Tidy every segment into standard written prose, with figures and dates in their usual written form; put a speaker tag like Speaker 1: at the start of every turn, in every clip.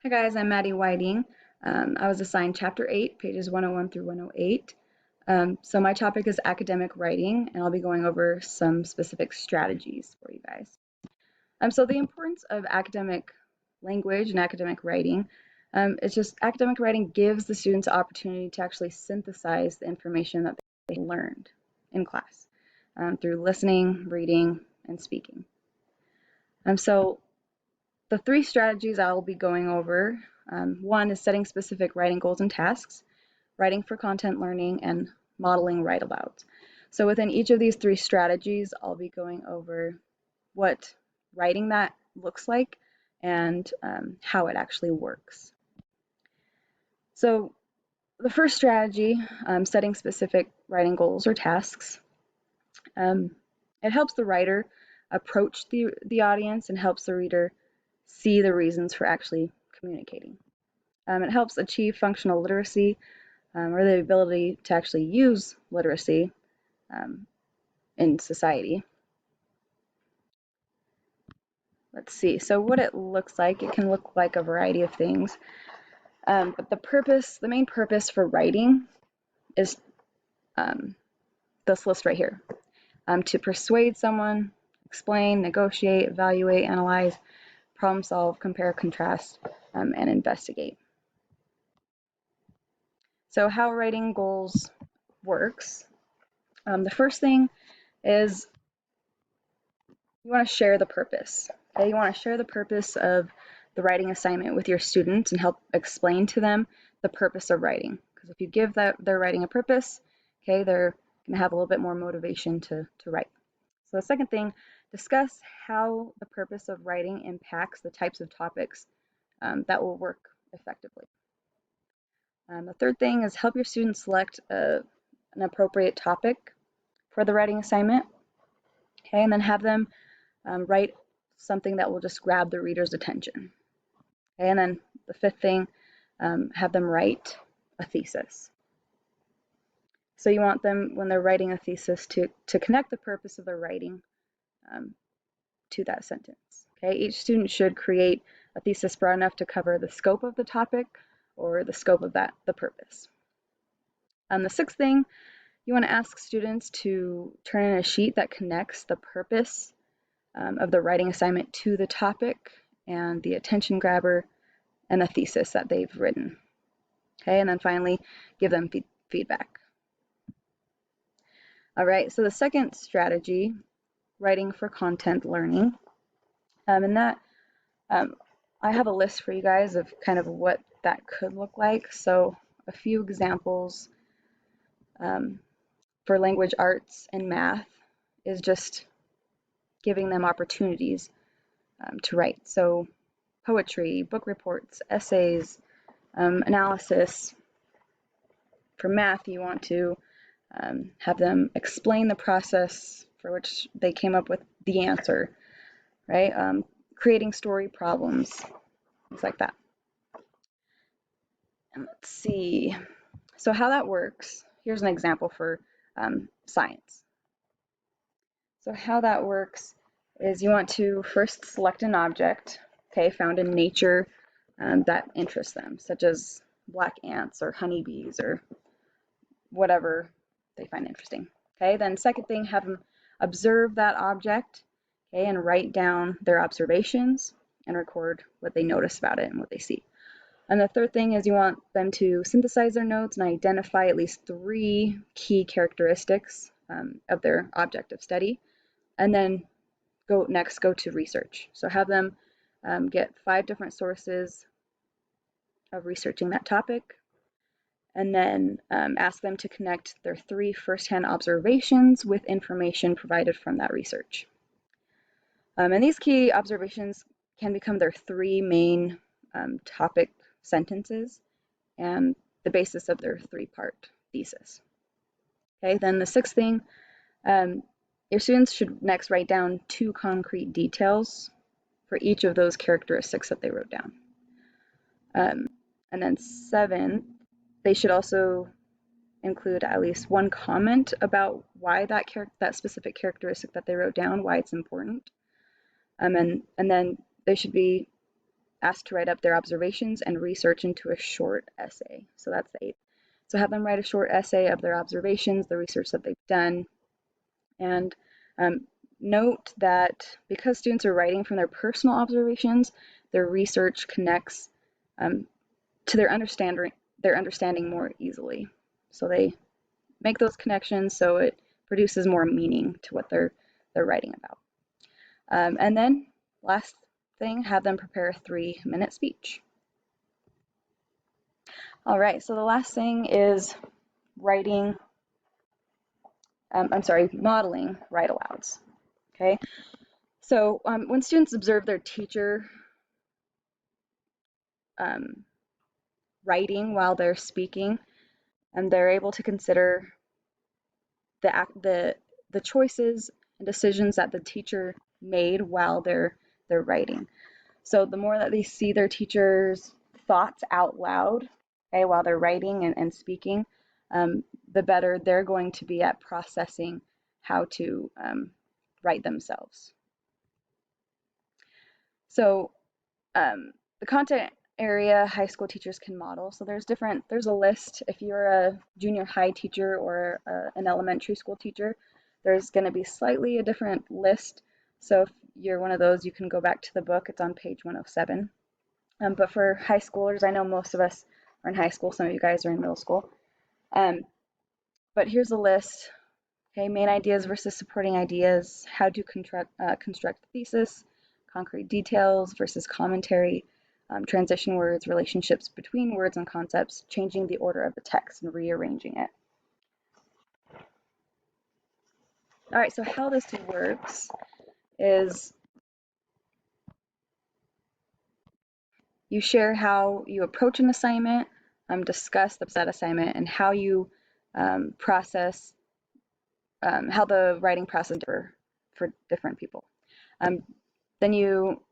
Speaker 1: Hi guys, I'm Maddie Whiting. I was assigned Chapter 8, pages 101 through 108. So my topic is academic writing, and I'll be going over some specific strategies for you guys. So the importance of academic language and academic writing, it's just academic writing gives the students the opportunity to actually synthesize the information that they learned in class through listening, reading, and speaking. So the three strategies I'll be going over, one is setting specific writing goals and tasks, writing for content learning, and modeling write-alouds. So within each of these three strategies, I'll be going over what writing that looks like and how it actually works. So the first strategy, setting specific writing goals or tasks, it helps the writer approach the audience and helps the reader see the reasons for actually communicating. It helps achieve functional literacy or the ability to actually use literacy in society. Let's see, so what it looks like, it can look like a variety of things. But the main purpose for writing is this list right here. To persuade someone, explain, negotiate, evaluate, analyze, problem solve, compare, contrast, and investigate. So how writing goals works. The first thing is you want to share the purpose. Okay? You want to share the purpose of the writing assignment with your students and help explain to them the purpose of writing. Because if you give their writing a purpose, okay, they're going to have a little bit more motivation to write. So the second thing, discuss how the purpose of writing impacts the types of topics that will work effectively. The third thing is help your students select an appropriate topic for the writing assignment. Okay, and then have them write something that will just grab the reader's attention. Okay, and then the fifth thing, have them write a thesis. So you want them, when they're writing a thesis, to connect the purpose of their writing to that sentence. Okay, each student should create a thesis broad enough to cover the scope of the topic or the scope of the purpose. The sixth thing, you want to ask students to turn in a sheet that connects the purpose of the writing assignment to the topic and the attention grabber and the thesis that they've written. Okay, and then finally, give them feedback. All right, so the second strategy, writing for content learning, and that I have a list for you guys of kind of what that could look like. So a few examples for language arts and math is just giving them opportunities to write. So poetry, book reports, essays, analysis. For math, you want to have them explain the process for which they came up with the answer, right? Creating story problems, things like that. And let's see. So how that works, here's an example for science. So how that works is you want to first select an object, okay, found in nature that interests them, such as black ants or honeybees or whatever they find interesting. Okay, then second thing, have them observe that object, okay, and write down their observations and record what they notice about it and what they see. And the third thing is you want them to synthesize their notes and identify at least 3 key characteristics of their object of study, and then go to research. So have them get 5 different sources of researching that topic, and then ask them to connect their 3 firsthand observations with information provided from that research. And these key observations can become their 3 main topic sentences and the basis of their 3-part thesis. Okay, then the sixth thing, your students should next write down 2 concrete details for each of those characteristics that they wrote down. And then 7, they should also include at least 1 comment about why that specific characteristic that they wrote down, why it's important. And then they should be asked to write up their observations and research into a short essay. So that's the 8th. So have them write a short essay of their observations, the research that they've done, and note that because students are writing from their personal observations, their research connects to their understanding more easily. So they make those connections so it produces more meaning to what they're writing about. And then last thing, have them prepare a 3-minute speech. All right, so the last thing is modeling write-alouds. Okay, so when students observe their teacher writing while they're speaking, and they're able to consider the choices and decisions that the teacher made while they're writing. So the more that they see their teacher's thoughts out loud, okay, while they're writing and speaking, the better they're going to be at processing how to write themselves. So the content area high school teachers can model. So there's a list. If you're a junior high teacher or an elementary school teacher, there's going to be slightly a different list. So if you're one of those, you can go back to the book. It's on page 107. But for high schoolers, I know most of us are in high school. Some of you guys are in middle school. But here's a list. Okay, main ideas versus supporting ideas, how to construct a thesis, concrete details versus commentary, transition words, relationships between words and concepts, changing the order of the text and rearranging it. All right, so how this works is you share how you approach an assignment, discuss that assignment, and how you process, how the writing process differs for different people. Then you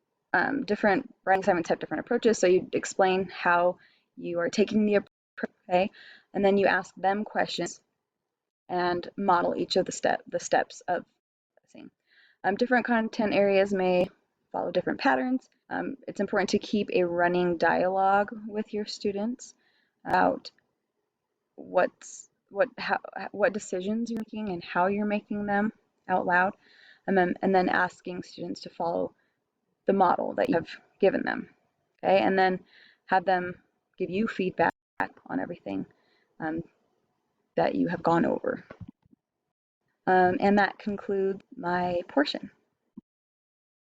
Speaker 1: different writing assignments have different approaches, so you explain how you are taking the approach, okay? And then you ask them questions and model each of the steps of processing. Different content areas may follow different patterns. It's important to keep a running dialogue with your students about what decisions you're making and how you're making them out loud, and then asking students to follow the model that you have given them, okay? And then have them give you feedback on everything that you have gone over. And that concludes my portion.